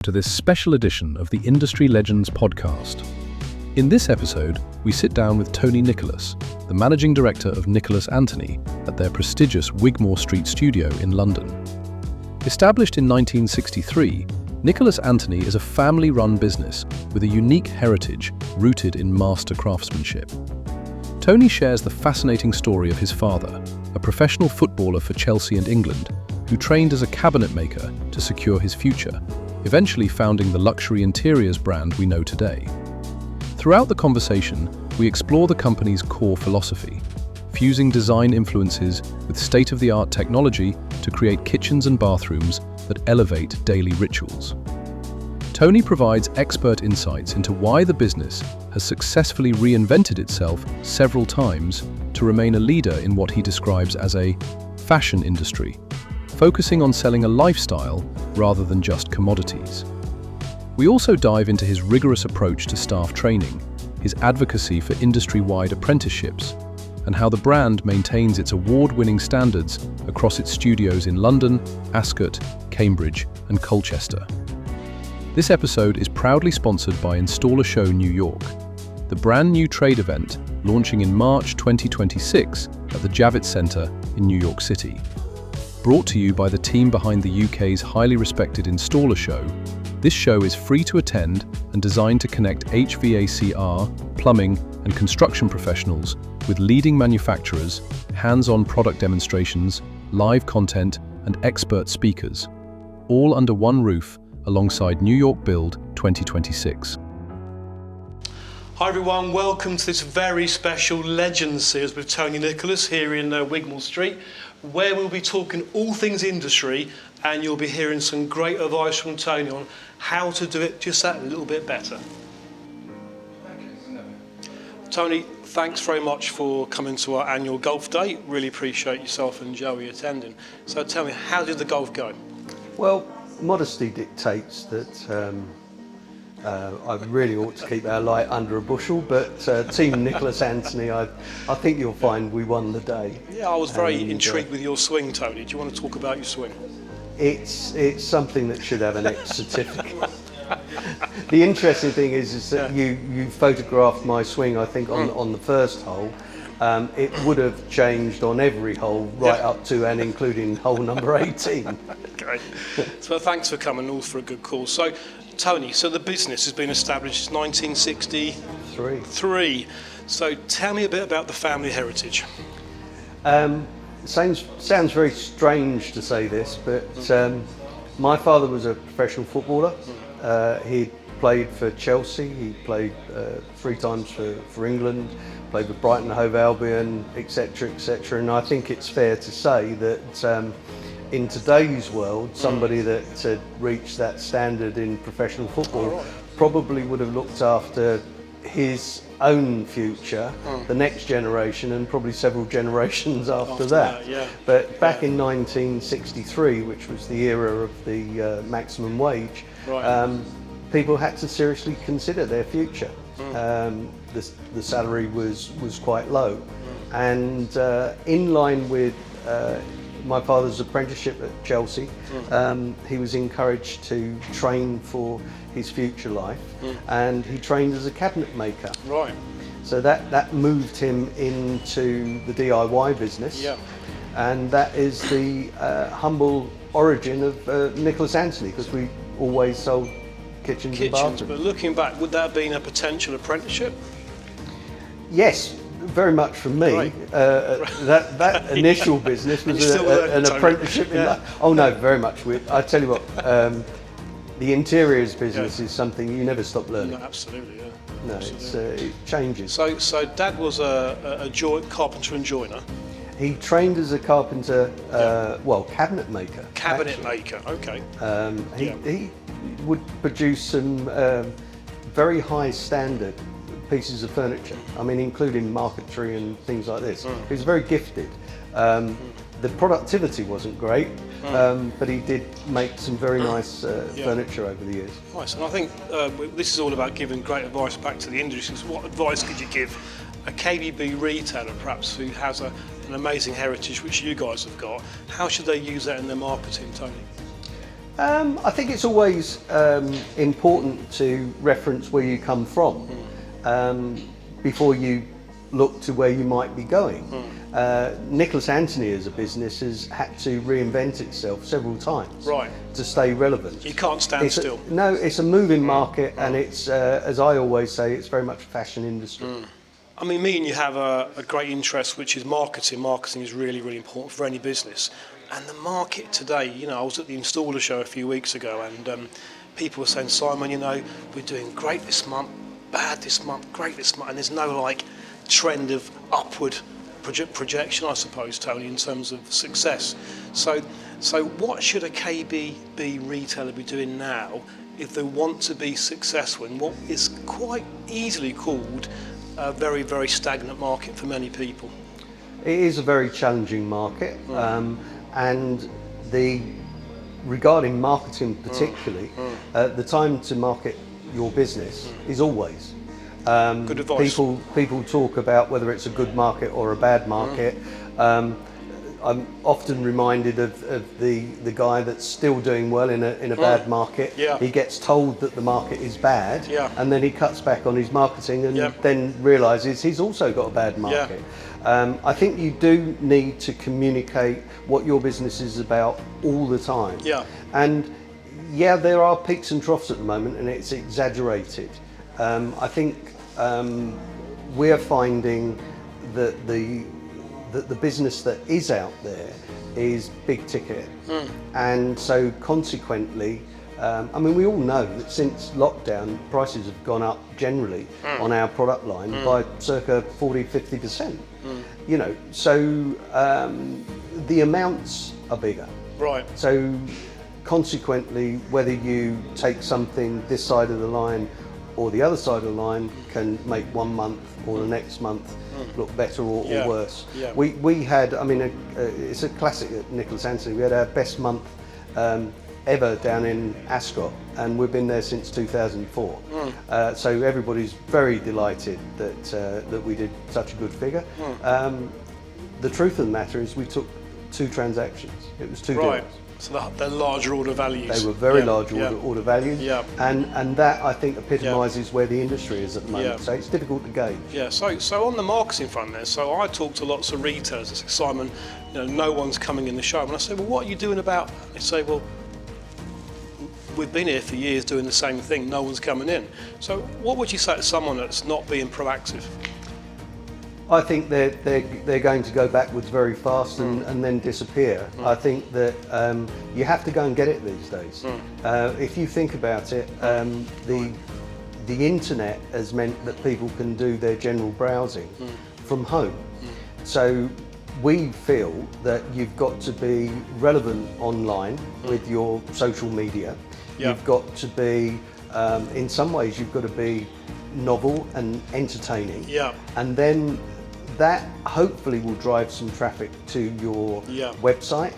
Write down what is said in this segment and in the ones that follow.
To this special edition of the Industry Legends podcast. In this episode, we sit down with Tony Nicholas, the managing director of Nicholas Anthony at their prestigious Wigmore Street studio in London. Established in 1963, Nicholas Anthony is a family-run business with a unique heritage rooted in master craftsmanship. Tony shares the fascinating story of his father, a professional footballer for Chelsea and England, who trained as a cabinet maker to secure his future, eventually founding the luxury interiors brand we know today. Throughout the conversation, we explore the company's core philosophy, fusing design influences with state-of-the-art technology to create kitchens and bathrooms that elevate daily rituals. Tony provides expert insights into why the business has successfully reinvented itself several times to remain a leader in what he describes as a fashion industry, focusing on selling a lifestyle rather than just commodities. We also dive into his rigorous approach to staff training, his advocacy for industry-wide apprenticeships, and how the brand maintains its award-winning standards across its studios in London, Ascot, Cambridge, and Colchester. This episode is proudly sponsored by Installer Show New York, the brand new trade event launching in March 2026 at the Javits Center in New York City. Brought to you by the team behind the UK's highly respected Installer Show, this show is free to attend and designed to connect HVACR, plumbing, and construction professionals with leading manufacturers, hands-on product demonstrations, live content, and expert speakers, all under one roof alongside New York Build 2026. Hi everyone, welcome to this very special Legends series with Tony Nicholas here in Wigmore Street, where we'll be talking all things industry, and you'll be hearing some great advice from Tony on how to do it just that little bit better. Tony, thanks very much for coming to our annual golf day. Really appreciate yourself and Joey attending. So tell me, how did the golf go? Well, modesty dictates that I really ought to keep our light under a bushel, but Team Nicholas Anthony, I think you'll find we won the day. Yeah, I was very intrigued with your swing, Tony. Do you want to talk about your swing? It's something that should have an X certificate. The interesting thing is that you photographed my swing, I think, on the first hole. It would have changed on every hole, right up to and including hole number 18. Okay. So thanks for coming, all for a good cause. So, Tony, so the business has been established since 1963. So tell me a bit about the family heritage. Sounds very strange to say this, but my father was a professional footballer. He played for Chelsea, he played 3 times for England, played with Brighton Hove Albion, etc., etc. And I think it's fair to say that in today's world, somebody that had reached that standard in professional football probably would have looked after his own future, the next generation, and probably several generations after that. But back in 1963, which was the era of the maximum wage, people had to seriously consider their future. The salary was quite low, and in line with my father's apprenticeship at Chelsea, he was encouraged to train for his future life, and he trained as a cabinet maker. Right. So that moved him into the DIY business, and that is the humble origin of Nicholas Anthony, because we always sold kitchens and bathrooms. But looking back, would that have been a potential apprenticeship? Yes. Very much from me. Right. That initial business was an apprenticeship. Oh no, very much. I tell you what, the interiors business is something you never stop learning. No, absolutely, yeah. No, absolutely. It changes. So Dad was a carpenter and joiner. He trained as a carpenter, cabinet maker. Cabinet maker, okay. He would produce some very high standard pieces of furniture, I mean, including marquetry and things like this. He was very gifted. The productivity wasn't great, but he did make some very nice furniture over the years. Nice, and I think this is all about giving great advice back to the industry. So what advice could you give a KBB retailer, perhaps, who has an amazing heritage, which you guys have got? How should they use that in their marketing, Tony? I think it's always important to reference where you come from before you look to where you might be going. Nicholas Anthony as a business has had to reinvent itself several times to stay relevant. You can't stand still. No, it's a moving market, and it's, as I always say, it's very much a fashion industry. I mean, me and you have a great interest, which is marketing. Marketing is really, really important for any business. And the market today, you know, I was at the installer show a few weeks ago, and people were saying, Simon, you know, we're doing great this month, bad this month, great this month, and there's no like trend of upward projection, I suppose, Tony, in terms of success. So what should a KB retailer be doing now if they want to be successful in what is quite easily called a very, very stagnant market for many people? It is a very challenging market, and regarding marketing particularly, the time to market your business is always. Good advice. People talk about whether it's a good market or a bad market. I'm often reminded of the guy that's still doing well in a bad market. Yeah. He gets told that the market is bad, Yeah. and then he cuts back on his marketing and Yeah. then realises he's also got a bad market. I think you do need to communicate what your business is about all the time. Yeah. And yeah, there are peaks and troughs at the moment, and it's exaggerated. I think we're finding that the business that is out there is big ticket, and so consequently, I mean, we all know that since lockdown, prices have gone up generally on our product line by circa 40-50%. You know, so the amounts are bigger. Right. So consequently, whether you take something this side of the line or the other side of the line can make 1 month or the next month look better or worse. Yeah. We had, I mean, it's a classic at Nicholas Anthony, we had our best month ever down in Ascot, and we've been there since 2004. So everybody's very delighted that we did such a good figure. The truth of the matter is we took 2 transactions. It was 2 deals. So they're larger order values. They were very large order values, Yeah. and that I think epitomises where the industry is at the moment. Yeah. So it's difficult to gauge. Yeah, so on the marketing front there, so I talk to lots of retailers. They say, Simon, you know, no one's coming in the show. And I say, well, what are you doing about it? They say, well, we've been here for years doing the same thing. No one's coming in. So what would you say to someone that's not being proactive? I think they're going to go backwards very fast and then disappear. I think that you have to go and get it these days. If you think about it, the internet has meant that people can do their general browsing from home. So we feel that you've got to be relevant online with your social media. You've got to be, in some ways, you've got to be novel and entertaining. And then that hopefully will drive some traffic to your website,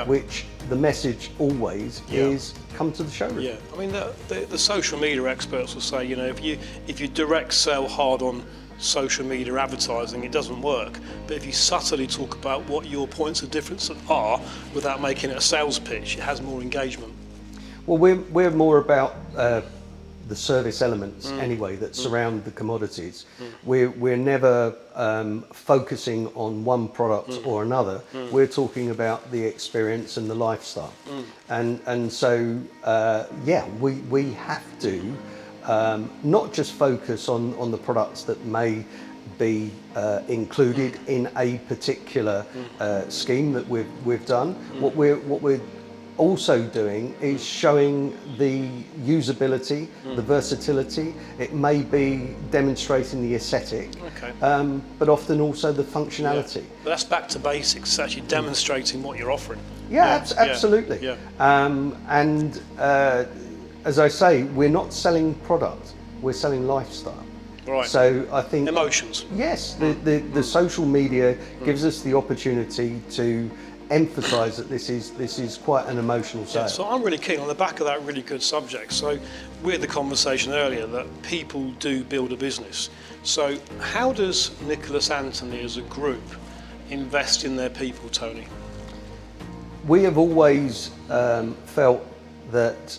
which the message always is come to the showroom. Yeah, I mean the social media experts will say, you know, if you direct sell hard on social media advertising, it doesn't work. But if you subtly talk about what your points of difference are without making it a sales pitch, it has more engagement. Well, we're more about the service elements anyway that surround the commodities. We're never focusing on one product or another. We're talking about the experience and the lifestyle, and so we have to not just focus on the products that may be included in a particular scheme that we've done. What we're also doing is showing the usability, the versatility. It may be demonstrating the aesthetic, but often also the functionality. But that's back to basics. It's actually demonstrating what you're offering. Absolutely. And as I say, we're not selling product, we're selling lifestyle. Right. So I think emotions. Yes, the social media gives us the opportunity to emphasise that this is quite an emotional sale. So I'm really keen on the back of that really good subject. So we had the conversation earlier that people do build a business. So how does Nicholas Anthony as a group invest in their people, Tony? We have always felt that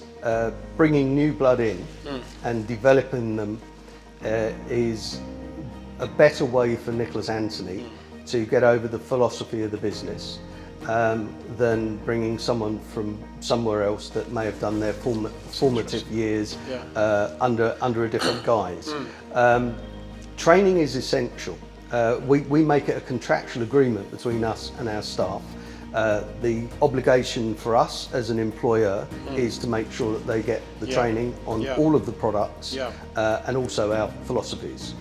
bringing new blood in and developing them is a better way for Nicholas Anthony to get over the philosophy of the business than bringing someone from somewhere else that may have done their formative years under a different guise. Training is essential. We make it a contractual agreement between us and our staff. The obligation for us as an employer is to make sure that they get the training on all of the products and also our philosophies.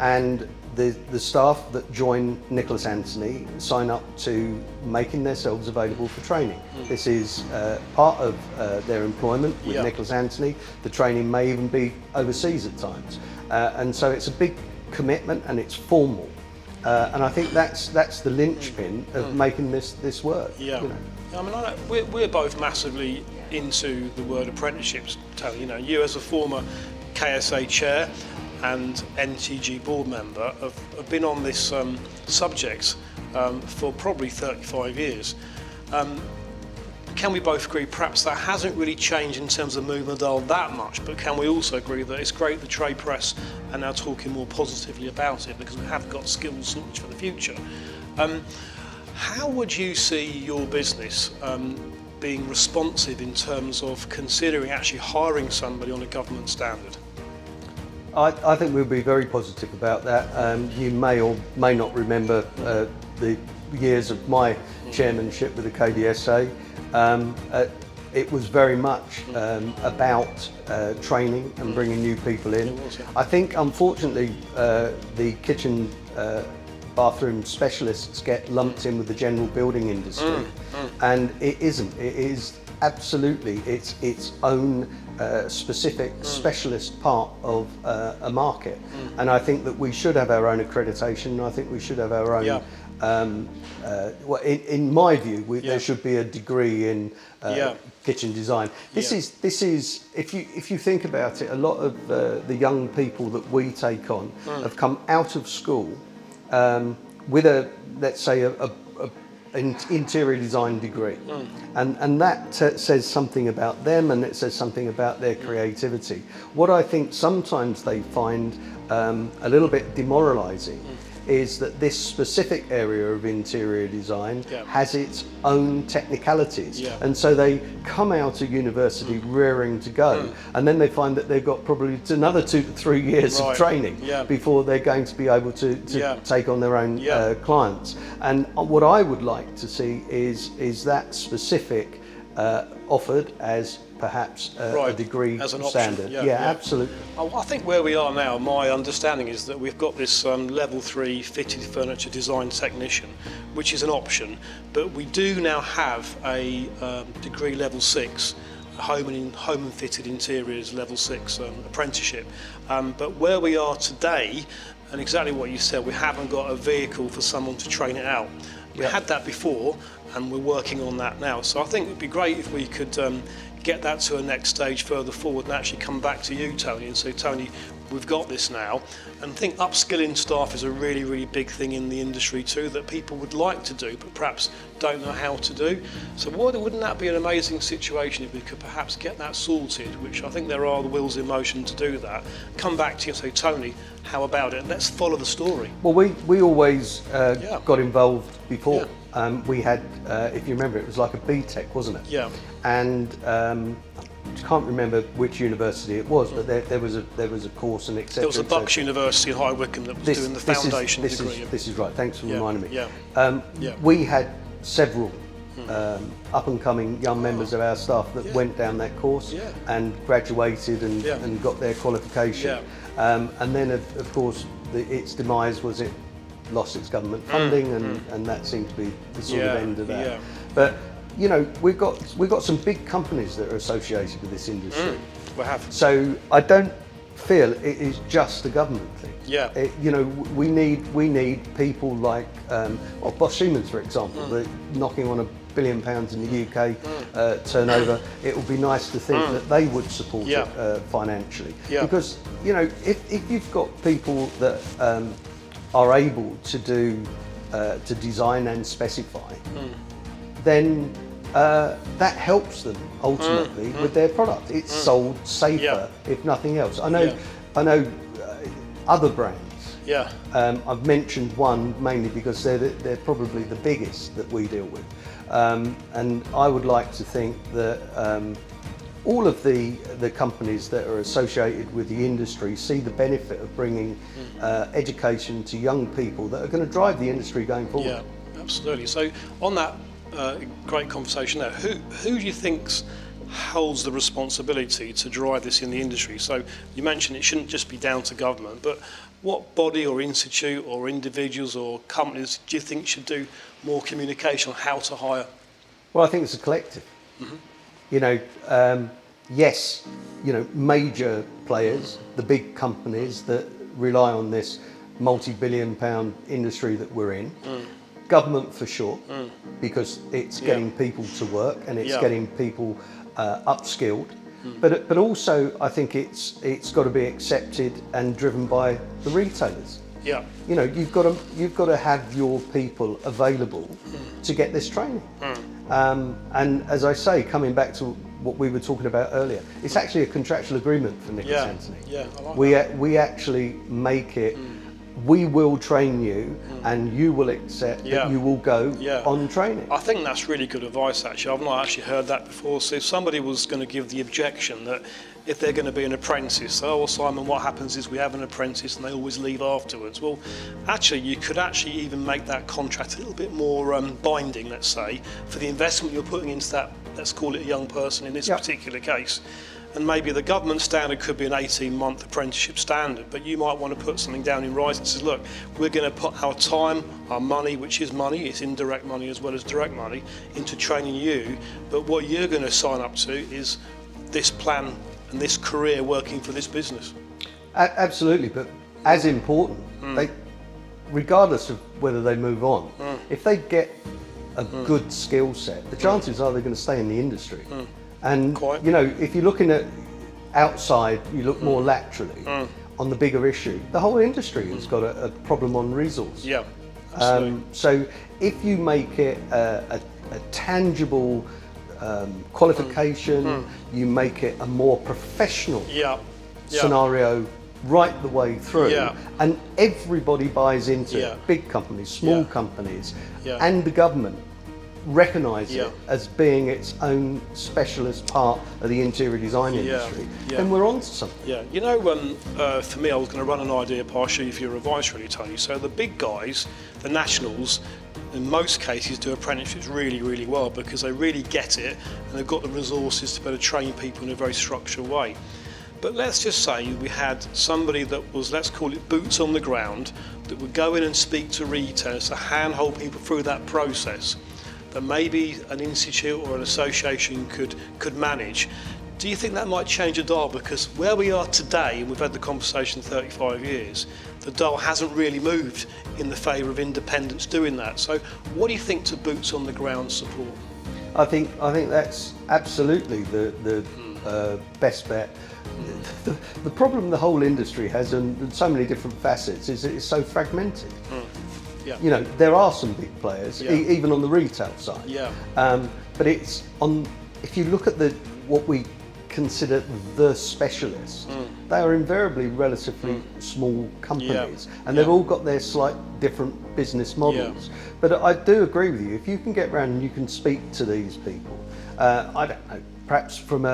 And the staff that join Nicholas Anthony sign up to making themselves available for training. This is part of their employment with Nicholas Anthony. The training may even be overseas at times. And so it's a big commitment and it's formal. And I think that's the linchpin of making this work. Yeah. You know. I mean, we're both massively into the word apprenticeships, Tony. You know, you as a former KSA chair and NTG board member have been on this subject for probably 35 years. Can we both agree perhaps that hasn't really changed in terms of moving the dial that much, but can we also agree that it's great the trade press are now talking more positively about it because we have got skills for the future? How would you see your business being responsive in terms of considering actually hiring somebody on a government standard? I think we'll be very positive about that. You may or may not remember the years of my chairmanship with the KDSA. It was very much about training and bringing new people in. I think, unfortunately, the kitchen bathroom specialists get lumped in with the general building industry, and it isn't. It is absolutely its own specific specialist part of a market, and I think that we should have our own accreditation. I think we should have our own. Well, in my view, there should be a degree in kitchen design. This is if you think about it, a lot of the young people that we take on have come out of school with let's say an interior design degree, and that says something about them, and it says something about their creativity. What I think sometimes they find a little bit demoralising is that this specific area of interior design has its own technicalities, and so they come out of university rearing to go, and then they find that they've got probably another 2 to 3 years of training before they're going to be able to take on their own clients. And what I would like to see is that specific offered as perhaps a degree as an standard. option. Absolutely. I think where we are now, my understanding is that we've got this level 3 fitted furniture design technician, which is an option, but we do now have a degree level 6, home and fitted interiors level 6 apprenticeship. But where we are today, and exactly what you said, we haven't got a vehicle for someone to train it out. We had that before, and we're working on that now. So I think it'd be great if we could get that to a next stage further forward and actually come back to you, Tony, and say, Tony, we've got this now. And I think upskilling staff is a really, really big thing in the industry too, that people would like to do, but perhaps don't know how to do. So wouldn't that be an amazing situation if we could perhaps get that sorted, which I think there are the wheels in motion to do that, come back to you and say, Tony, how about it? Let's follow the story. Well, we always got involved before. We had, if you remember, it was like a BTEC, wasn't it? Yeah. And I can't remember which university it was, but there was a course and etc. There was a Bucks University in High Wycombe that was doing the foundation degree. This is right. Thanks for reminding me. Yeah. We had several up-and-coming young members of our staff that went down that course and graduated and got their qualification. And then, of course, its demise was it lost its government funding, and that seemed to be the sort of end of that. But you know, we've got some big companies that are associated with this industry. We have. So I don't feel it is just a government thing. You know, we need people like Bosch Siemens, for example, that knocking on £1 billion in the UK turnover. It would be nice to think that they would support it financially, because you know, if you've got people that are able to do to design and specify, then that helps them ultimately with their product. It's sold safer, if nothing else. I know other brands. Yeah. I've mentioned one mainly because they're probably the biggest that we deal with, and I would like to think that all of the companies that are associated with the industry see the benefit of bringing education to young people that are going to drive the industry going forward. Yeah, absolutely. So on that great conversation there, who do you think holds the responsibility to drive this in the industry? So you mentioned it shouldn't just be down to government, but what body or institute or individuals or companies do you think should do more communication on how to hire? Well, I think it's a collective. You know, yes, you know, major players, the big companies that rely on this multi-billion pound industry that we're in, government for sure, because it's getting people to work and it's getting people upskilled. But also, I think it's got to be accepted and driven by the retailers. Yeah. You know, you've got to have your people available to get this training. And as I say, coming back to what we were talking about earlier, it's actually a contractual agreement for Nicholas Anthony. Yeah, I like that. We actually make it. We will train you, and you will accept that you will go on training. I think that's really good advice, actually. I've not actually heard that before. So if somebody was going to give the objection that if they're going to be an apprentice, oh, well, Simon, what happens is we have an apprentice and they always leave afterwards. Well, actually, you could actually even make that contract a little bit more binding, let's say, for the investment you're putting into that, let's call it a young person in this particular case. And maybe the government standard could be an 18-month apprenticeship standard, but you might want to put something down in writing that says, look, we're going to put our time, our money, which is money, it's indirect money as well as direct money, into training you, but what you're going to sign up to is this plan and this career working for this business. Absolutely, but as important, they, regardless of whether they move on, if they get a good skill set, the chances are they're going to stay in the industry. And you know, if you're looking at outside, you look more laterally on the bigger issue. The whole industry has got a problem on resource. Yeah. So if you make it a tangible qualification, you make it a more professional scenario right the way through, and everybody buys into it, big companies, small companies, and the government recognise it as being its own specialist part of the interior design industry, then we're on to something. Yeah, you know, for me, I was going to run an idea past you for your advice, really, Tony. So the big guys, the nationals, in most cases do apprenticeships really, really well because they really get it and they've got the resources to better train people in a very structured way. But let's just say we had somebody that was, let's call it boots on the ground, that would go in and speak to retailers to handhold people through that process, that maybe an institute or an association could manage. Do you think that might change the dial? Because where we are today, and we've had the conversation 35 years, the dial hasn't really moved in the favour of independents doing that. So what do you think to boots on the ground support? I think that's absolutely the best bet. The problem the whole industry has, and so many different facets, is that it's so fragmented. You know, there are some big players, even on the retail side. But it's on. If you look at what we consider the specialists, they are invariably relatively small companies, and they've all got their slight different business models. But I do agree with you. If you can get around and you can speak to these people, I don't know, perhaps from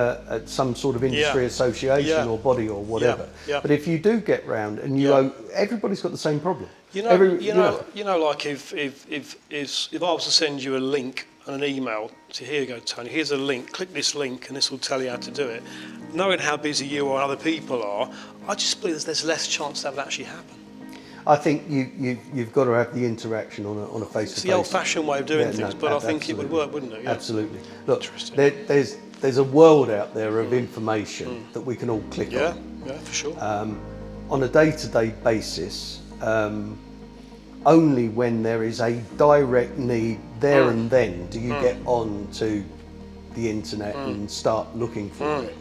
some sort of industry association or body or whatever. But if you do get round and everybody's got the same problem. You know, like if I was to send you a link and an email to, here you go, Tony, here's a link, click this link and this will tell you how to do it. Knowing how busy you or other people are, I just believe there's less chance that will actually happen. I think you've got to have the interaction on a face-to-face. It's the old-fashioned way of doing things, but I think it would work, wouldn't it? Yeah. Absolutely. Look, there's a world out there of information that we can all click on. Yeah, for sure. On a day-to-day basis, only when there is a direct need there and then do you get on to the internet and start looking for it.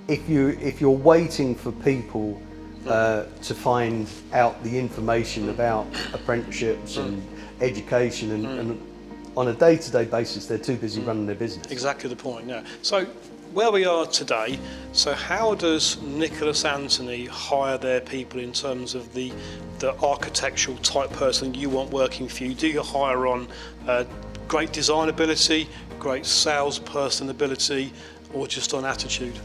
If you're waiting for people to find out the information about apprenticeships and education and on a day-to-day basis, they're too busy running their business. Exactly the point, yeah. So where we are today, so how does Nicholas Anthony hire their people in terms of the architectural type person you want working for you? Do you hire on great design ability, great salesperson ability, or just on attitude?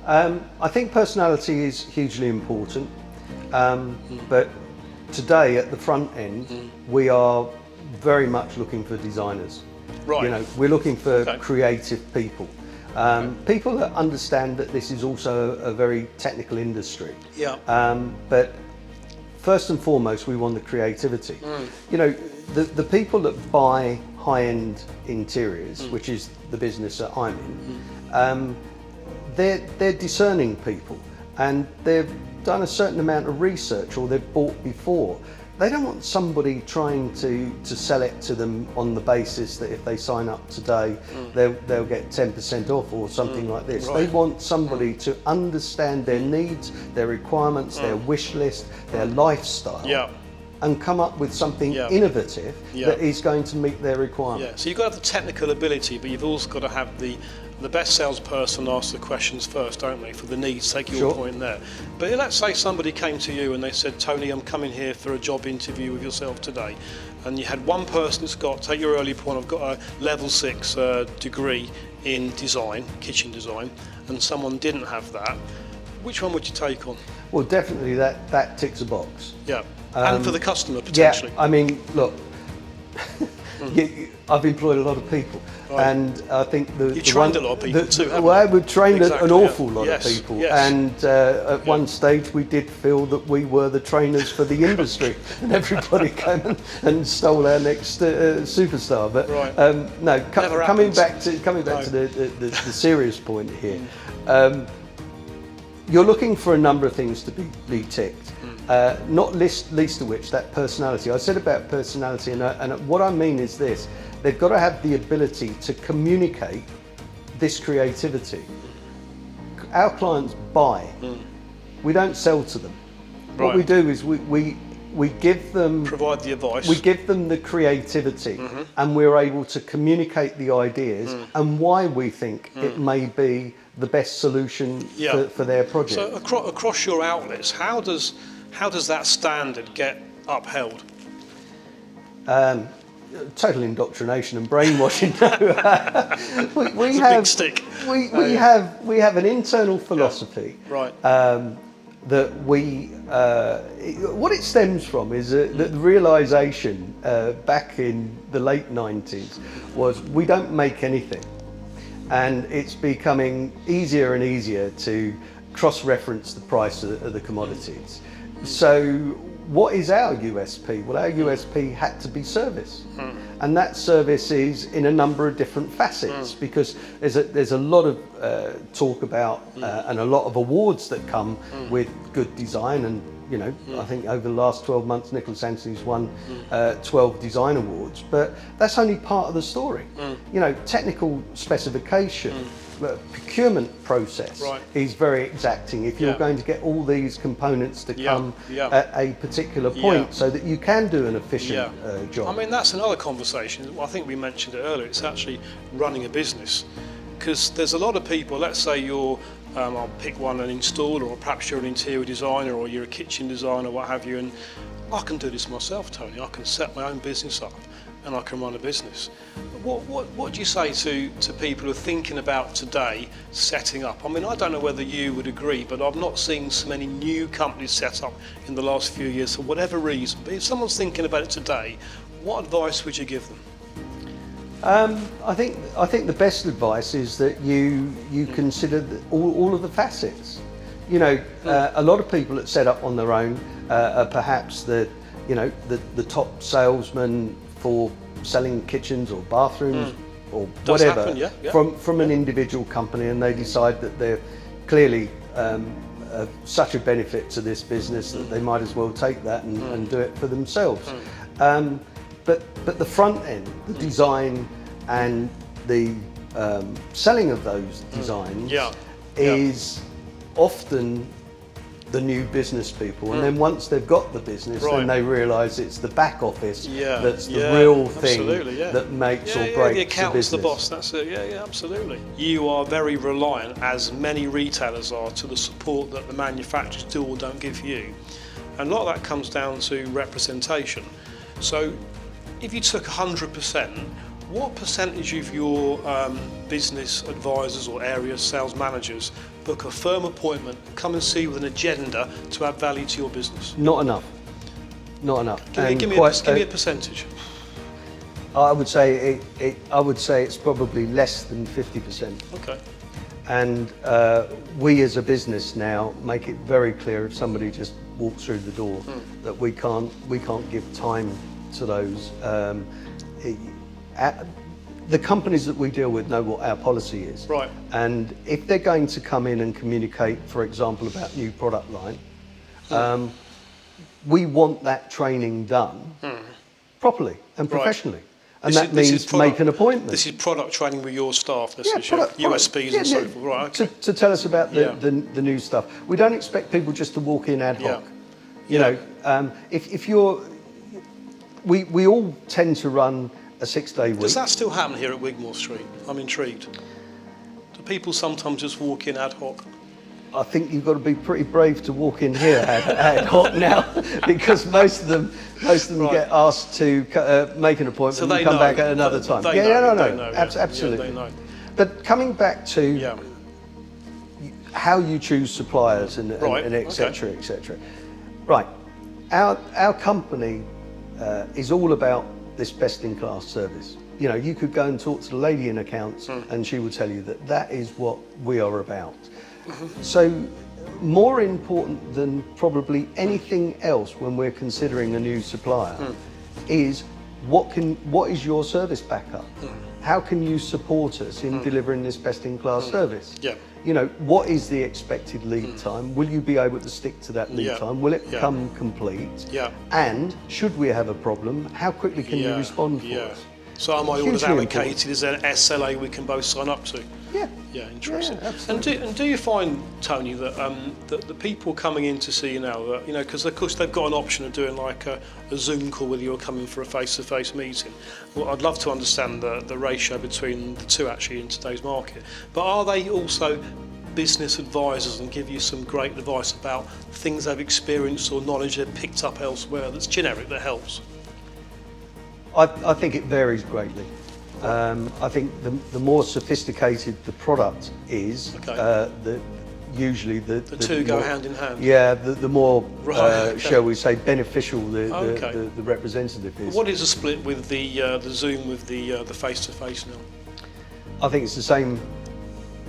I think personality is hugely important, but today at the front end, we are very much looking for designers. Right. You know, we're looking for creative people. People that understand that this is also a very technical industry. Yeah. But first and foremost, we want the creativity. You know, the people that buy high-end interiors, which is the business that I'm in, they're discerning people, and they've done a certain amount of research, or they've bought before. They don't want somebody trying to sell it to them on the basis that if they sign up today, they'll get 10% off or something like this. Right. They want somebody to understand their needs, their requirements, their wish list, their lifestyle, and come up with something innovative that is going to meet their requirements. Yeah, so you've got to have the technical ability, but you've also got to have the best salesperson ask the questions first, don't they, for the needs, take your point there. But let's say somebody came to you and they said, Tony, I'm coming here for a job interview with yourself today. And you had one person that's got, take your early point, I've got a level 6 degree in design, kitchen design, and someone didn't have that. Which one would you take on? Well, definitely that ticks a box. Yeah, and for the customer, potentially. Yeah, I mean, look, I've employed a lot of people, and I think you trained a lot of people too, haven't well, you? we trained an awful lot of Yes, people, yes. and at one stage we did feel that we were the trainers for the industry, and everybody came and stole our next superstar. But no, coming back to the serious point here. You're looking for a number of things to be ticked, not least of which that personality. I said about personality, and what I mean is this: they've got to have the ability to communicate this creativity. Our clients buy; we don't sell to them. Right. What we do is we give them, provide the advice. we give them the creativity, and we're able to communicate the ideas and why we think it may be the best solution for their project. So across your outlets, how does that standard get upheld? Total indoctrination and brainwashing. we have a big stick. We have an internal philosophy. Right. That what it stems from is that the realization back in the late 90s was we don't make anything. And it's becoming easier and easier to cross-reference the price of the commodities. So what is our USP? Well, our USP had to be service. And that service is in a number of different facets, because there's a lot of talk about and a lot of awards that come with good design. And you know, I think over the last 12 months, Nicholas Anthony's won 12 design awards, but that's only part of the story. You know, technical specification, procurement process is very exacting if you're going to get all these components to come at a particular point so that you can do an efficient job. I mean, that's another conversation. I think we mentioned it earlier. It's actually running a business, because there's a lot of people, let's say you're I'll pick one, an installer, or perhaps you're an interior designer, or you're a kitchen designer, what have you, and I can do this myself, Tony. I can set my own business up and I can run a business. What do you say to people who are thinking about today setting up? I mean, I don't know whether you would agree, but I've not seen so many new companies set up in the last few years for whatever reason. But if someone's thinking about it today, what advice would you give them? I think the best advice is that you consider all of the facets. You know, a lot of people that set up on their own are perhaps the top salesman for selling kitchens or bathrooms or whatever from an individual company, and they decide that they're clearly such a benefit to this business that they might as well take that and do it for themselves. But the front end, the design and the selling of those designs is often the new business people, and then once they've got the business, Right. then they realise it's the back office Yeah, that's the yeah, real thing absolutely, yeah. that makes or the breaks the accountant's business. the boss, that's it, yeah, absolutely. You are very reliant, as many retailers are, to the support that the manufacturers do or don't give you. And a lot of that comes down to representation. So if you took 100%, what percentage of your business advisors or area sales managers book a firm appointment, come and see you with an agenda to add value to your business? Not enough. Not enough. Give me a percentage. I would say it's probably less than 50%. Okay. And we as a business now make it very clear if somebody just walks through the door that we can't give time to those. The companies that we deal with know what our policy is. Right. And if they're going to come in and communicate, for example, about new product line, we want that training done properly and professionally. And that means make an appointment. This is product training with your staff, this is product, USPs and so forth. Right, okay. To tell us about the new stuff. We don't expect people just to walk in ad hoc. You know, if you're, we all tend to run a 6-day week. Does that still happen here at Wigmore Street? I'm intrigued. Do people sometimes just walk in ad hoc? I think you've got to be pretty brave to walk in here ad hoc now, because most of them get asked to make an appointment and come back at another time. Absolutely. They know. But coming back to how you choose suppliers and et cetera, et cetera. Right, our company is all about this best-in-class service. You know, you could go and talk to the lady in accounts and she would tell you that is what we are about. So more important than probably anything else when we're considering a new supplier is what is your service backup? How can you support us in delivering this best-in-class service? You know, what is the expected lead time? Will you be able to stick to that lead time? Will it come complete? And should we have a problem, how quickly can you respond for us? So are my orders allocated? Is there an SLA we can both sign up to? Yeah, interesting. And do you find, Tony, that that the people coming in to see you now, that, you know, because of course they've got an option of doing like a Zoom call with you or coming for a face-to-face meeting. Well, I'd love to understand the ratio between the two actually in today's market. But are they also business advisors and give you some great advice about things they've experienced or knowledge they've picked up elsewhere that's generic that helps? I think it varies greatly. I think the more sophisticated the product is, usually the two go more, hand in hand. Yeah, the more, shall we say, beneficial the representative is. What is the split with the Zoom with the face-to-face now? I think it's the same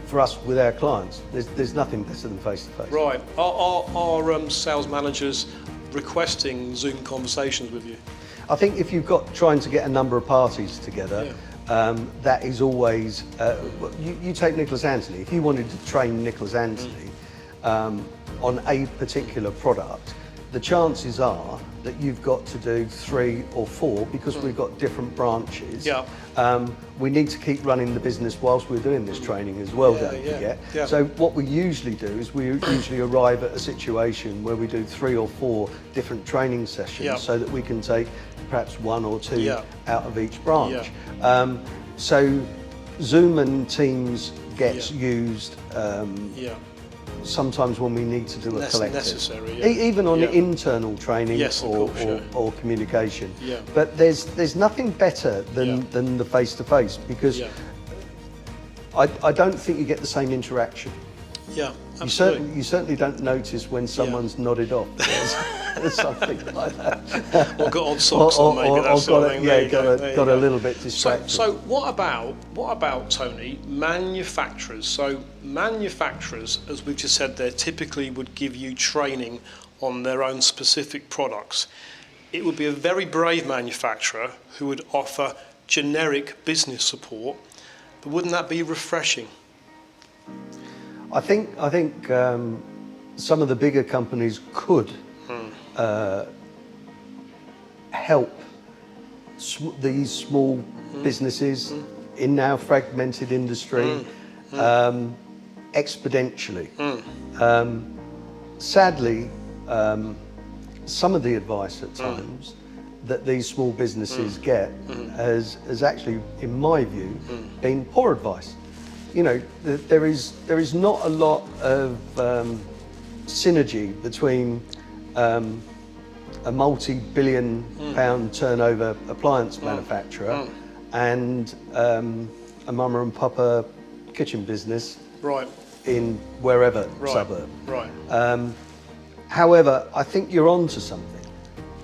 for us with our clients. There's nothing better than face-to-face. Right. Are sales managers requesting Zoom conversations with you? I think if you've got trying to get a number of parties together, that is always, you take Nicholas Anthony. If you wanted to train Nicholas Anthony on a particular product, the chances are that you've got to do 3 or 4 because we've got different branches. We need to keep running the business whilst we're doing this training as well, don't forget. So what we usually do is we usually arrive at a situation where we do 3 or 4 different training sessions so that we can take perhaps 1 or 2 out of each branch. So Zoom and Teams gets used sometimes when we need to do a collective. Necessary, even on internal training or communication. But there's nothing better than the face-to-face because I don't think you get the same interaction. Absolutely. You certainly don't notice when someone's nodded off. There's something like that. Or got odd socks on, maybe that sort of thing. Got a little bit distracted. So what about Tony, manufacturers? So manufacturers, as we've just said there, typically would give you training on their own specific products. It would be a very brave manufacturer who would offer generic business support, but wouldn't that be refreshing? I think some of the bigger companies could help these small businesses in our fragmented industry exponentially. sadly, some of the advice at times that these small businesses get has actually, in my view, been poor advice. You know, there is not a lot of synergy between a multi-billion pound turnover appliance manufacturer and a mama and papa kitchen business in wherever suburb. However, I think you're onto something,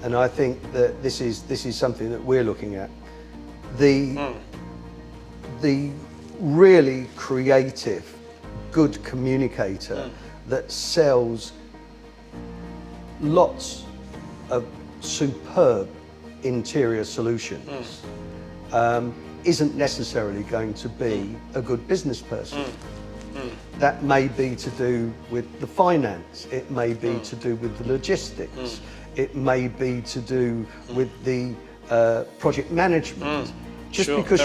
and I think that this is something that we're looking at. The really creative, good communicator that sells lots of superb interior solutions isn't necessarily going to be a good business person. That may be to do with the finance, it may be to do with the logistics, it may be to do with the project management. Just because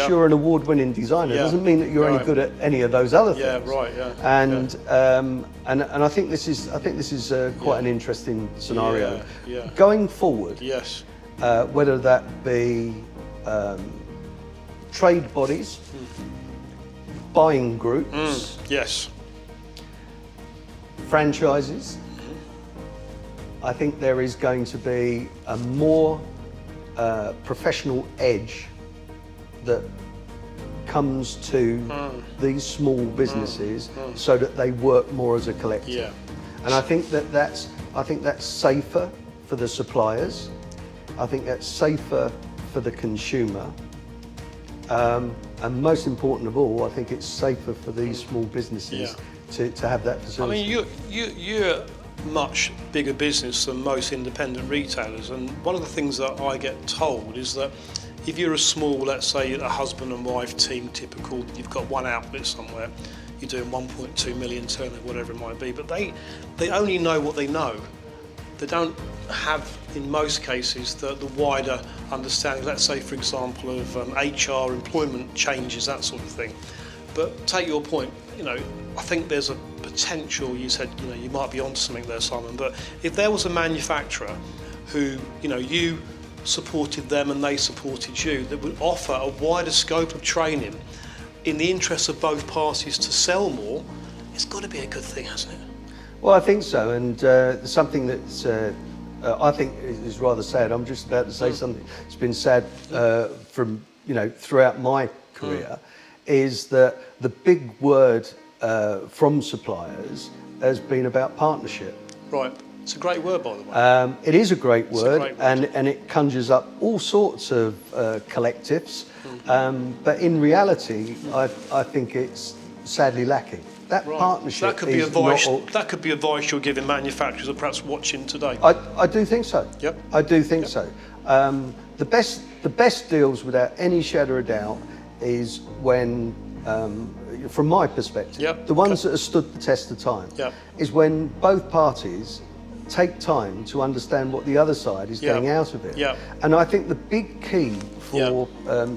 you're an award-winning designer doesn't mean that you're any good at any of those other things. And I think this is quite an interesting scenario. Going forward, whether that be trade bodies, buying groups, franchises, I think there is going to be a more professional edge that comes to these small businesses so that they work more as a collective. And I think that's safer for the suppliers. I think that's safer for the consumer. And most important of all, I think it's safer for these small businesses to have that facility. I mean, you're much bigger business than most independent retailers, and one of the things that I get told is that if you're a small, let's say a husband and wife team, typical, you've got one outlet somewhere, you're doing 1.2 million turnover, whatever it might be, but they only know what they know. They don't have, in most cases, the wider understanding, let's say, for example, of HR, employment changes, that sort of thing. But take your point, I think there's a potential, you said, you might be onto something there, Simon, but if there was a manufacturer who, you supported them and they supported you, that would offer a wider scope of training in the interest of both parties to sell more, it's got to be a good thing, hasn't it? Well, I think so, and something that's I think is rather sad. I'm just about to say something that's been sad from throughout my career, is that the big word from suppliers has been about partnership. Right, it's a great word, by the way. It is a great word, and it conjures up all sorts of collectives, but in reality, I think it's sadly lacking. That partnership that could be advice you're giving manufacturers are perhaps watching today. I do think so. Yep. I do think so. The best deals, without any shadow of doubt, is when, from my perspective, the ones that have stood the test of time, is when both parties take time to understand what the other side is getting out of it. And I think the big key for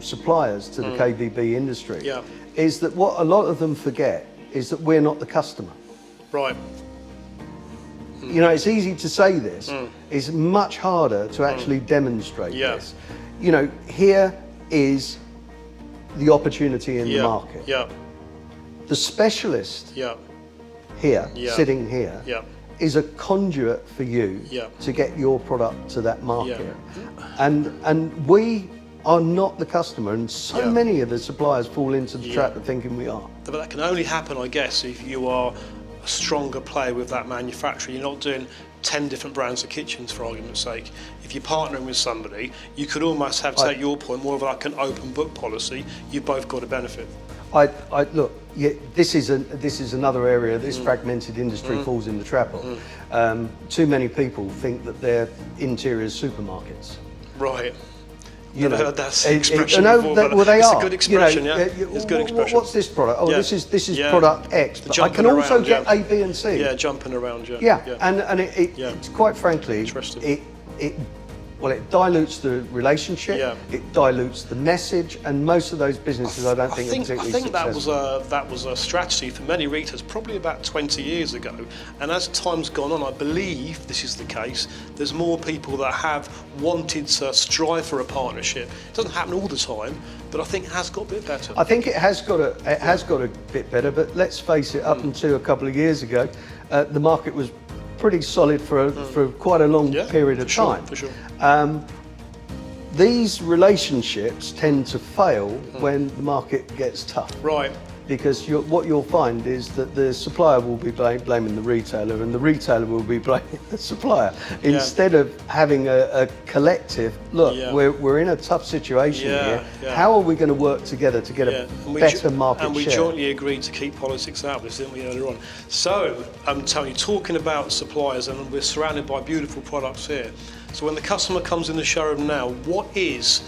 suppliers to the KVB industry is that what a lot of them forget is that we're not the customer. Right. It's easy to say this. It's much harder to actually demonstrate this. Here is the opportunity in the market. The specialist here, sitting here, is a conduit for you to get your product to that market. And we are not the customer, and so many of the suppliers fall into the trap of thinking we are. But that can only happen, I guess, if you are a stronger player with that manufacturer. You're not doing 10 different brands of kitchens, for argument's sake. If you're partnering with somebody, you could almost have, take your point, more of like an open book policy. You've both got a benefit. Look, this is another area this fragmented industry falls in the trap of. Too many people think that they're interior supermarkets. Right. Never heard that expression before, well, they it's are. a good expression, It's a good expression. What's this product? Oh, this is product X. But I can also get A, B, and C. Jumping around, and it's quite frankly, it Well, it dilutes the relationship, Yeah. it dilutes the message, and most of those businesses I don't think are particularly successful. That was a strategy for many retailers probably about 20 years ago, and as time's gone on, I believe this is the case. There's more people that have wanted to strive for a partnership. It doesn't happen all the time, but I think it has got a bit better. I think it has got a bit better, but let's face it, up until a couple of years ago, the market was pretty solid for quite a long period of time. For sure. These relationships tend to fail when the market gets tough. Right. Because what you'll find is that the supplier will be blaming the retailer, and the retailer will be blaming the supplier. Instead of having a collective, look, we're in a tough situation here. Yeah. How are we going to work together to get a better market share? And we jointly agreed to keep politics out of this, didn't we, earlier on? So, Tony, talking about suppliers, and we're surrounded by beautiful products here. So when the customer comes in the showroom now, what is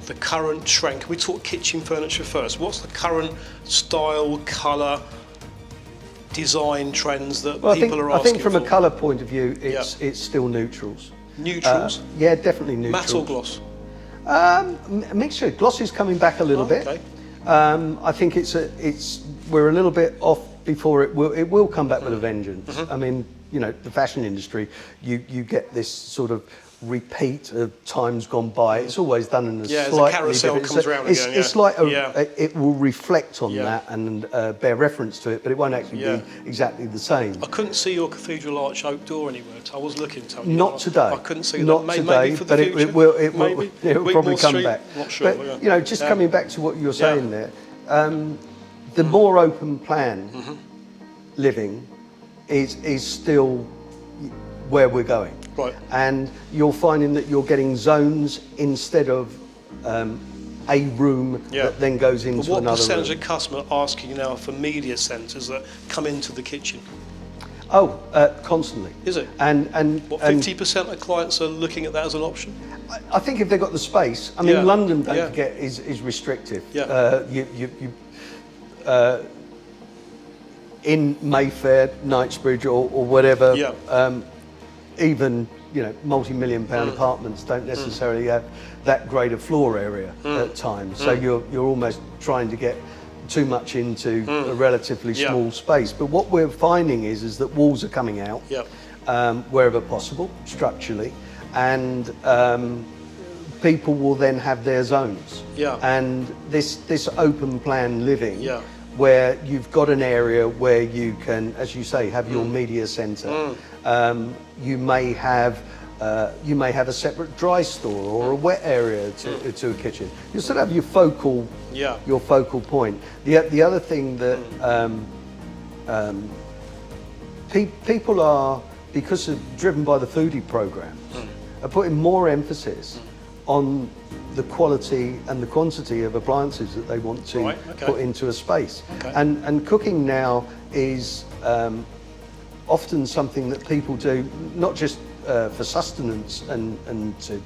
the current trend? Can we talk kitchen furniture first? What's the current style, colour, design trends that people are asking for? I think from a colour point of view, it's still neutrals. Neutrals? Yeah, definitely neutrals. Matte or gloss? A mixture. Gloss is coming back a little bit. Okay. I think we're a little bit off before it will come back with a vengeance. I mean, you know, the fashion industry, you get this sort of repeat of times gone by. It's always done in a slightly carousel different. comes around again. It's like it will reflect on that and bear reference to it, but it won't actually be exactly the same. I couldn't see your cathedral arch oak door anywhere. I was looking, Tony. Not today. I couldn't see Not that. today, maybe for the but future. it will probably come Street, back. Not sure. But you know, just coming back to what you're saying there, the more open plan living is still where we're going. Right. And you're finding that you're getting zones instead of a room that then goes into another room. What percentage of customers are asking you now for media centres that come into the kitchen? Oh, constantly. Is it? And what, 50% of clients are looking at that as an option? I think if they've got the space. I mean, London, don't forget, is restrictive. Yeah. In Mayfair, Knightsbridge, or whatever. Even multi-million-pound apartments don't necessarily have that great a floor area at times. So you're almost trying to get too much into a relatively small space. But what we're finding is that walls are coming out wherever possible, structurally, and people will then have their zones. And this open plan living. Where you've got an area where you can, as you say, have your media centre. You may have a separate dry store or a wet area to a kitchen. You still have your focal point. The other thing that people are, because of driven by the foodie programs, are putting more emphasis on the quality and the quantity of appliances that they want to put into a space. And cooking now is often something that people do, not just for sustenance and to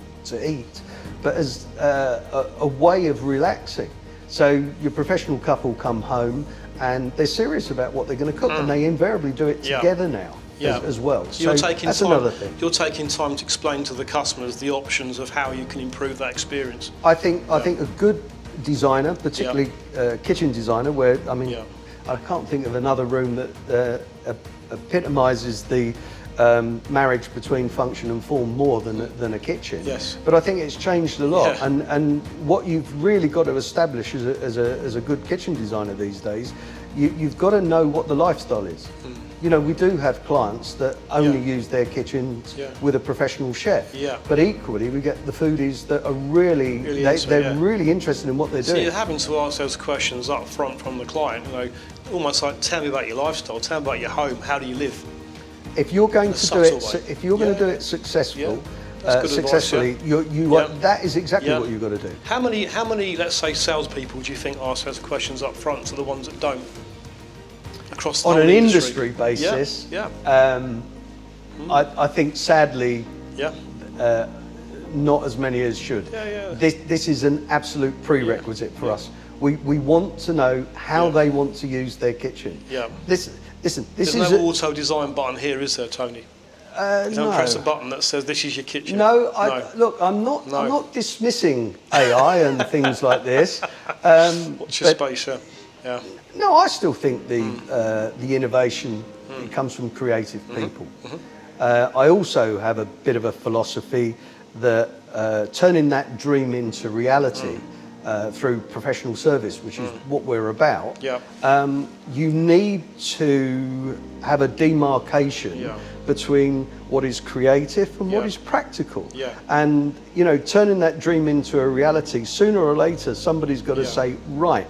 eat, but as a way of relaxing. So your professional couple come home and they're serious about what they're going to cook, and they invariably do it together now. As well. So you're taking that's time, another thing. You're taking time to explain to the customers the options of how you can improve that experience. I think a good designer, particularly kitchen designer, where I can't think of another room that epitomises the marriage between function and form more than a kitchen. Yes. But I think it's changed a lot, and what you've really got to establish as a good kitchen designer these days, you've got to know what the lifestyle is. You know, we do have clients that only use their kitchens with a professional chef. But equally, we get the foodies that are really really interested in what they're doing. So you're having to ask those questions up front from the client. You know, almost like, tell me about your lifestyle, tell me about your home, how do you live? If you're going to do it, if you're going to do it successfully, that is exactly what you've got to do. How many, let's say, salespeople do you think ask those questions up front to the ones that don't? Across the on whole an industry basis, I think sadly, not as many as should. This is an absolute prerequisite for us. We want to know how they want to use their kitchen. There's no auto design button here, is there, Tony? You don't press a button that says this is your kitchen. No, look, I'm not dismissing AI and things like this. Watch your space, yeah. No, I still think the innovation it comes from creative people. I also have a bit of a philosophy that turning that dream into reality through professional service, which is what we're about, you need to have a demarcation between what is creative and what is practical. And, you know, turning that dream into a reality, sooner or later, somebody's got to say, right,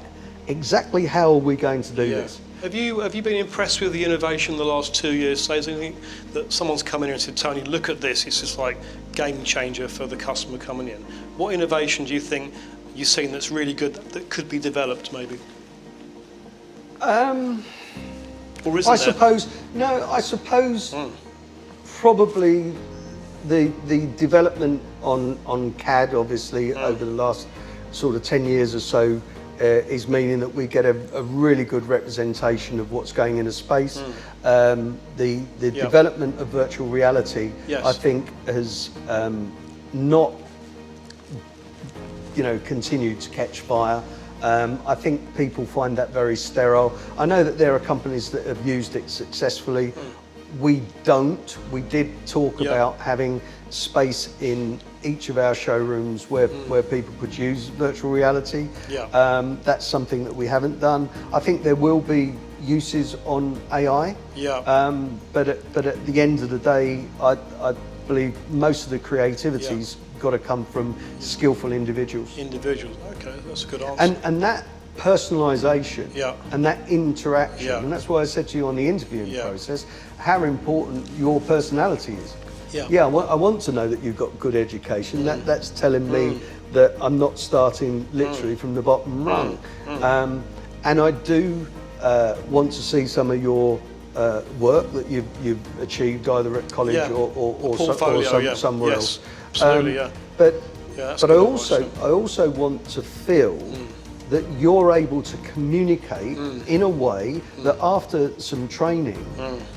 exactly how are we going to do this? Have you been impressed with the innovation in the last 2 years? Say anything that someone's come in here and said, Tony, look at this, it's just like game changer for the customer coming in. What innovation do you think you've seen that's really good that could be developed maybe? Or isn't I suppose probably the development on CAD obviously over the last sort of 10 years or so is meaning that we get a really good representation of what's going into space. The development of virtual reality, I think, has not, you know, continued to catch fire. I think people find that very sterile. I know that there are companies that have used it successfully. We don't. We did talk about having space in each of our showrooms where people could use virtual reality. That's something that we haven't done. I think there will be uses on AI. But at the end of the day, I believe most of the creativity's got to come from skillful individuals. Okay, that's a good answer. And that personalisation and that interaction, and that's why I said to you on the interviewing process, how important your personality is. I want to know that you've got good education. That's telling me that I'm not starting literally from the bottom rung. And I do want to see some of your work that you've achieved either at college or somewhere else. Absolutely, But I also want to feel that you're able to communicate in a way that after some training,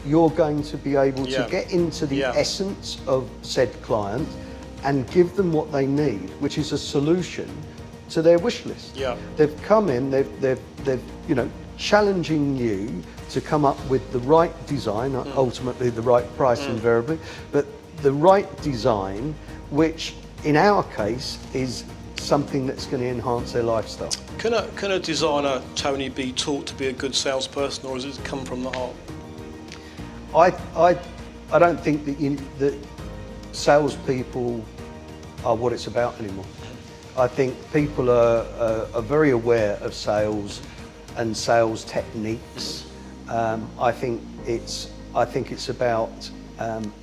you're going to be able to get into the essence of said client and give them what they need, which is a solution to their wish list. They've come in, they've you know, challenging you to come up with the right design, ultimately the right price invariably, but the right design, which in our case is something that's going to enhance their lifestyle. Can a designer, Tony, be taught to be a good salesperson, or does it come from the heart? I don't think that salespeople are what it's about anymore. I think people are very aware of sales and sales techniques. I think it's about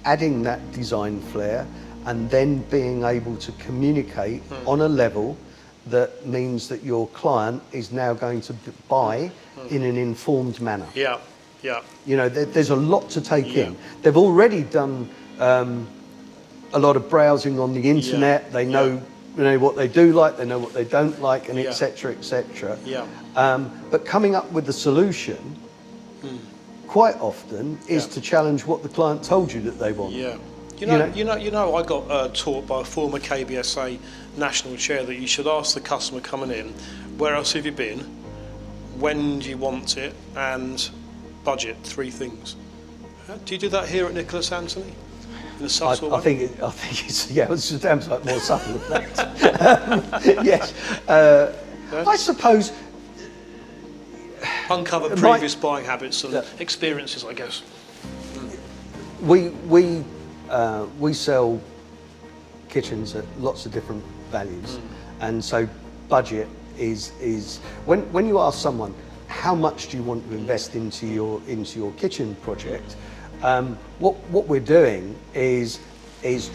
adding that design flair and then being able to communicate on a level that means that your client is now going to buy in an informed manner. You know, there's a lot to take in. They've already done a lot of browsing on the internet. They know, you know what they do like, they know what they don't like, and etc., etc. But coming up with the solution quite often is to challenge what the client told you that they want. You know, I got taught by a former KBSA national chair that you should ask the customer coming in, where else have you been, when do you want it, and budget. 3 things. Do you do that here at Nicholas Anthony? In a subtle way? I think it's it's damn sight more subtle than that. Yes. I suppose. Uncover previous buying habits and experiences, I guess. We sell kitchens at lots of different values, and so budget is when you ask someone how much do you want to invest into your kitchen project, what we're doing is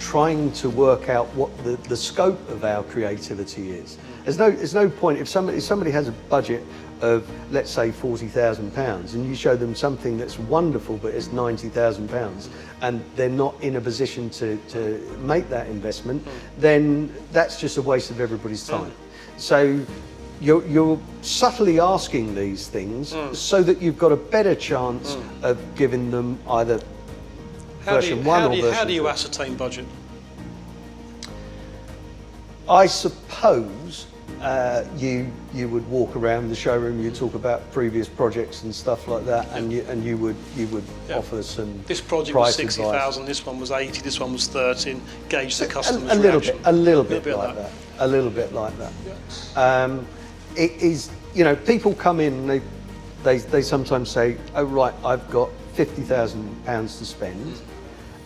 trying to work out what the scope of our creativity is. There's no point if somebody has a budget of, let's say, £40,000, and you show them something that's wonderful but it's £90,000, and they're not in a position to make that investment, then that's just a waste of everybody's time. So you're subtly asking these things so that you've got a better chance of giving them either version 1 or version 2. How do you ascertain budget? I suppose you would walk around the showroom, you'd talk about previous projects and stuff like that, and you would offer some This project price was 60,000, this one was 80, this one was 30, and gauge the customer's reaction. A little bit like that. A little bit like that. Yeah. It is, people come in and they sometimes say, oh right, I've got £50,000 to spend,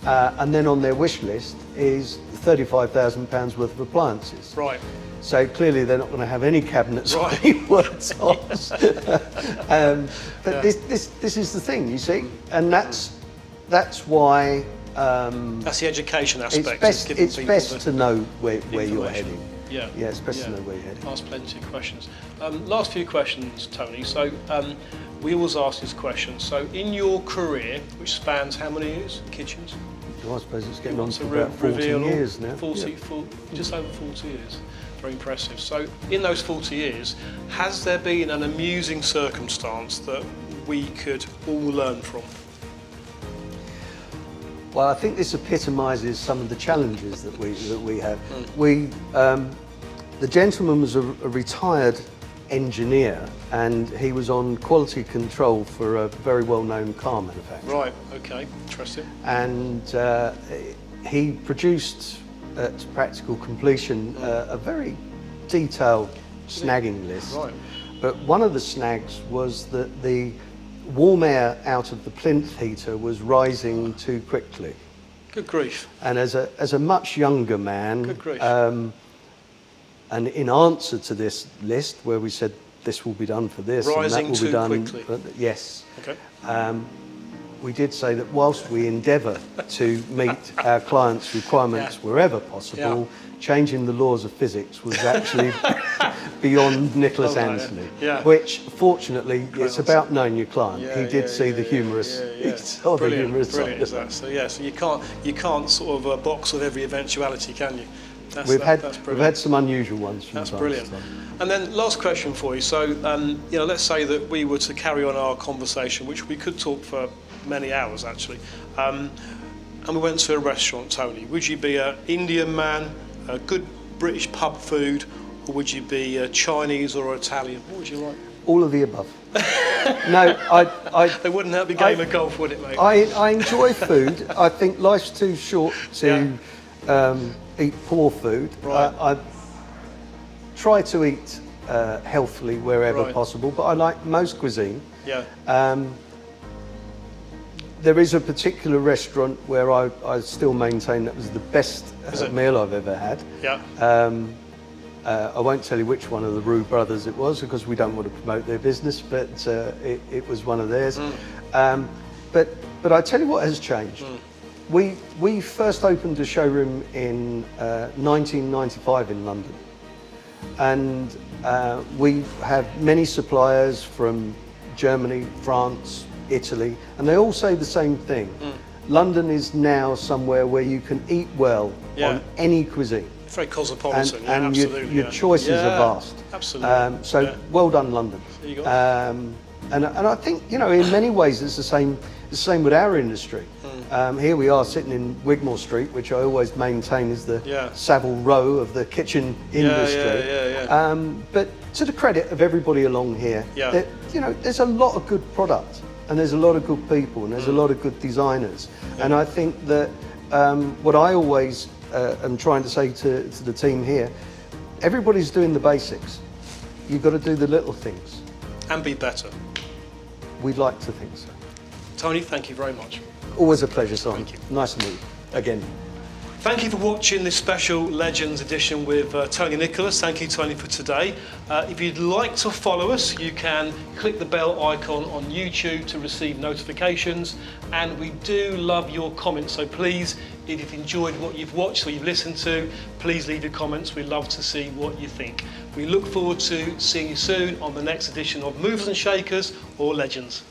and then on their wish list is £35,000 worth of appliances. Right. So clearly they're not going to have any cabinets or any worktops. But this is the thing, you see, and that's why that's the education aspect. It's best to know where you're heading. Yeah, it's best to know where you're heading. Ask plenty of questions. Last few questions, Tony. So we always ask this question. So in your career, which spans how many years? Kitchens? Well, I suppose it's getting on to about 40 years now. 40, just over 40 years. Very impressive. So in those 40 years, has there been an amusing circumstance that we could all learn from? Well, I think this epitomises some of the challenges that we have. The gentleman was a retired engineer, and he was on quality control for a very well-known car manufacturer. Right. Okay. Interesting. And he produced at practical completion a very detailed snagging list. Right. But one of the snags was that the warm air out of the plinth heater was rising too quickly. Good grief. And as a much younger man, Good grief. and in answer to this list, where we said this will be done for this, Rising and that will too be done, quickly. Yes. Okay. We did say that whilst we endeavour to meet our clients' requirements wherever possible, changing the laws of physics was actually beyond Nicholas Anthony. Which, fortunately, it's about knowing your client. He did see the humorous, he saw the humorous side of that. So you can't sort of box with every eventuality, can you? We've had some unusual ones from That's time brilliant. to time. And then last question for you. So let's say that we were to carry on our conversation, which we could talk for many hours actually, and we went to a restaurant, Tony. Would you be an Indian man, a good British pub food, or would you be Chinese or Italian? What would you like? All of the above. No, They wouldn't help your game of golf, would it, mate? I enjoy food. I think life's too short to eat poor food. Right. I try to eat healthily wherever possible, but I like most cuisine. Yeah. There is a particular restaurant where I still maintain that was the best meal I've ever had. Yeah. I won't tell you which one of the Roux brothers it was because we don't want to promote their business, but it was one of theirs. But I tell you what has changed. We first opened a showroom in 1995 in London, and we have many suppliers from Germany, France, Italy, and they all say the same thing. London is now somewhere where you can eat well on any cuisine. It's very cosmopolitan, and absolutely. your choices are vast. Absolutely. Well done, London. There you go. And I think, in many ways it's the same with our industry. Here we are sitting in Wigmore Street, which I always maintain is the Savile Row of the kitchen industry. But to the credit of everybody along here, there's a lot of good product, and there's a lot of good people, and there's a lot of good designers. And I think that what I always am trying to say to the team here, everybody's doing the basics. You've got to do the little things. And be better. We'd like to think so. Tony, thank you very much. Always a pleasure, Simon. Thank you. Nice to meet you again. Thank you for watching this special Legends edition with Tony Nicholas. Thank you, Tony, for today. If you'd like to follow us, you can click the bell icon on YouTube to receive notifications. And we do love your comments, so please, if you've enjoyed what you've watched or you've listened to, please leave your comments. We'd love to see what you think. We look forward to seeing you soon on the next edition of Movers and Shakers or Legends.